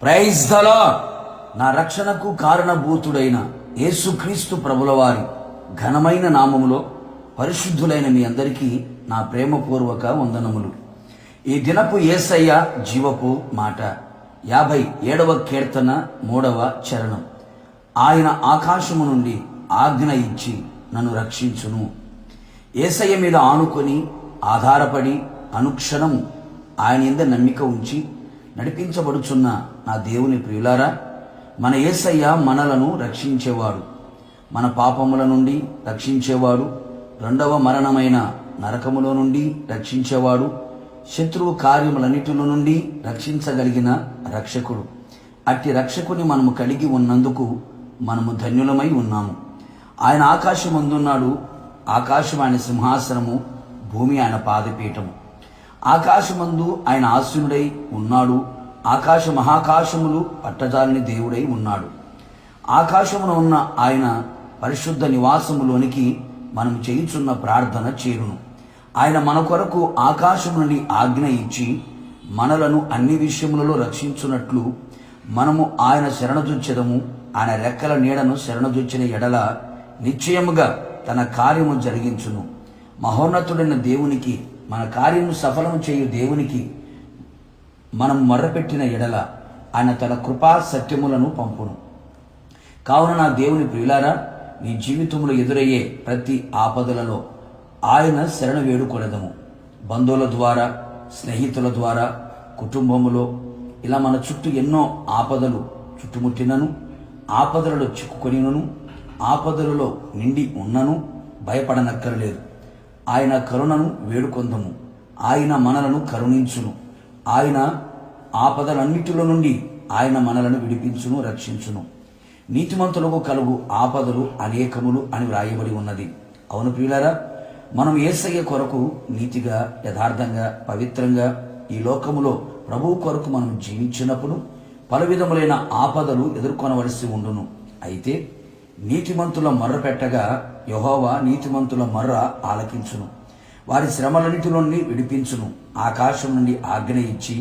Praise the lord. నా రక్షణకు కారణభూతుడైన యేసుక్రీస్తు ప్రభుల వారి ఘనమైన నామములో పరిశుద్ధులైన మీ అందరికీ నా ప్రేమపూర్వక వందనములు. ఈ దినపు యేసయ్య జీవపు మాట 57వ కీర్తన 3వ చరణం. ఆయన ఆకాశము నుండి ఆజ్ఞ ఇచ్చి నన్ను రక్షించును. యేసయ్య మీద ఆనుకొని ఆధారపడి అనుక్షణము ఆయన యందు నమ్మిక ఉంచి నడిపించబడుచున్న నా దేవుని ప్రియులారా, మన యేసయ్య మనలను రక్షించేవాడు, మన పాపముల నుండి రక్షించేవాడు, రెండవ మరణమైన నరకములో నుండి రక్షించేవాడు, శత్రువు కార్యములన్నిటిలో నుండి రక్షించగలిగిన రక్షకుడు. అట్టి రక్షకుని మనము కలిగి ఉన్నందుకు మనము ధన్యులమై ఉన్నాము. ఆయన ఆకాశమందున్నాడు. ఆకాశం ఆయన సింహాసనము, భూమి ఆయన పాదపీఠము. ఆకాశమందు ఆయన ఆసీనుడై ఉన్నాడు. ఆకాశ మహాకాశములు పట్టజాలని దేవుడై ఉన్నాడు. ఆకాశమున ఉన్న ఆయన పరిశుద్ధ నివాసములోనికి మనం చేయుచున్న ప్రార్థన చేరును. ఆయన మన కొరకు ఆకాశము నుండి ఆజ్ఞ ఇచ్చి మనలను అన్ని విషయములలో రక్షించున్నట్లు మనము ఆయన శరణజొచ్చెదము. ఆయన రెక్కల నీడను శరణజొచ్చిన ఎడల నిశ్చయముగా తన కార్యము జరిగించును. మహోన్నతుడైన దేవునికి, మన కార్యము సఫలము చేయు దేవునికి మనం మొర్రపెట్టిన ఎడల ఆయన తన కృపా సత్యములను పంపును. కావున నా దేవుని ప్రియులారా, నీ జీవితంలో ఎదురయ్యే ప్రతి ఆపదలలో ఆయన శరణ వేడుకొనెదము. బంధువుల ద్వారా, స్నేహితుల ద్వారా, కుటుంబములో ఇలా మన చుట్టూ ఎన్నో ఆపదలు చుట్టుముట్టినను, ఆపదలలో చిక్కుకొనినను, ఆపదలలో నిండి ఉన్నను భయపడనక్కరలేదు. ఆయన కరుణను వేడుకొందము. ఆయన మనలను కరుణించును. ఆయన ఆపదలన్నిటిలో నుండి ఆయన మనలను విడిపించును, రక్షించును. నీతిమంతులకు కలుగు ఆపదలు అనేకములు అని వ్రాయబడి ఉన్నది. అవును ప్రియులారా, మనం యేసయ్య కొరకు నీతిగా, యథార్థంగా, పవిత్రంగా ఈ లోకములో ప్రభువు కొరకు మనం జీవించినప్పుడు పలు విధములైన ఆపదలు ఎదుర్కొనవలసి ఉండును. అయితే నీతిమంతుల మొర్ర పెట్టగా యెహోవా నీతిమంతుల మొర్ర ఆలకించును. వారి శ్రమలన్నిటిలో నుండి విడిపించును. ఆకాశం నుండి ఆజ్ఞ ఇచ్చి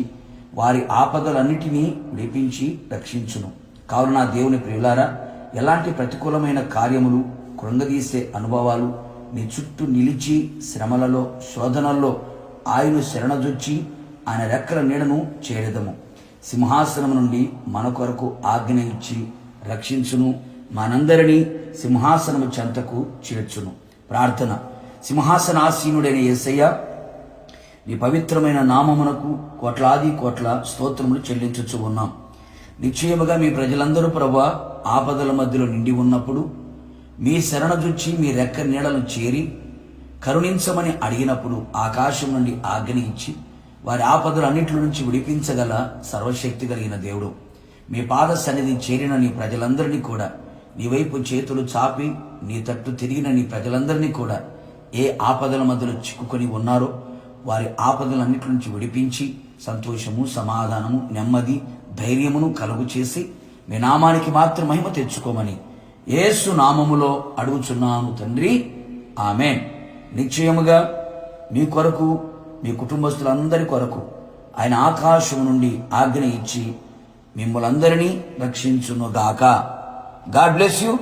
వారి ఆపదలన్నిటినీ విడిపించి రక్షించును. కావున నా దేవుని ప్రియులారా, ఎలాంటి ప్రతికూలమైన కార్యములు, కృంగదీసే అనుభవాలు నీ చుట్టూ నిలిచి శ్రమలలో, శోధనల్లో ఆయన శరణజొచ్చి ఆయన రెక్కల నీడను చేరెదము. సింహాసనం నుండి మన కొరకు ఆజ్ఞ ఇచ్చి రక్షించును. మనందరినీ సింహాసనము చెంతకు చేర్చును. ప్రార్థన. సింహాసనాసీనుడైన యేసయ్య, నీ పవిత్రమైన నామమునకు కోట్లాది కోట్ల స్తోత్రములు చెల్లించుచు ఉన్నాం. నిశ్చయముగా మీ ప్రజలందరూ ప్రభువా ఆపదల మధ్యలో నిండి ఉన్నప్పుడు మీ శరణజొచ్చి మీ రెక్క నీడలను చేరి కరుణించమని అడిగినప్పుడు ఆకాశం నుండి ఆజ్ఞ ఇచ్చి వారి ఆపదలన్నింటి నుంచి విడిపించగల సర్వశక్తి కలిగిన దేవుడు, మీ పాద సన్నిధి చేరిన నీ ప్రజలందరినీ కూడా, నీ వైపు చేతులు చాపి నీ తట్టు తిరిగిన నీ ప్రజలందరినీ కూడా ఏ ఆపదల మధ్యలో చిక్కుకొని ఉన్నారో వారి ఆపదలన్నిటి నుంచి విడిపించి సంతోషము, సమాధానము, నెమ్మది, ధైర్యమును కలుగు చేసి మీ నామానికి మాత్రం మహిమ తెచ్చుకోమని యేసు నామములో అడుగుచున్నాను తండ్రి, ఆమేన్. నిశ్చయముగా మీ కొరకు, మీ కుటుంబస్తులందరి కొరకు ఆయన ఆకాశం నుండి ఆజ్ఞ ఇచ్చి మిమ్మల్ందరినీ రక్షించునుగాక. God bless you.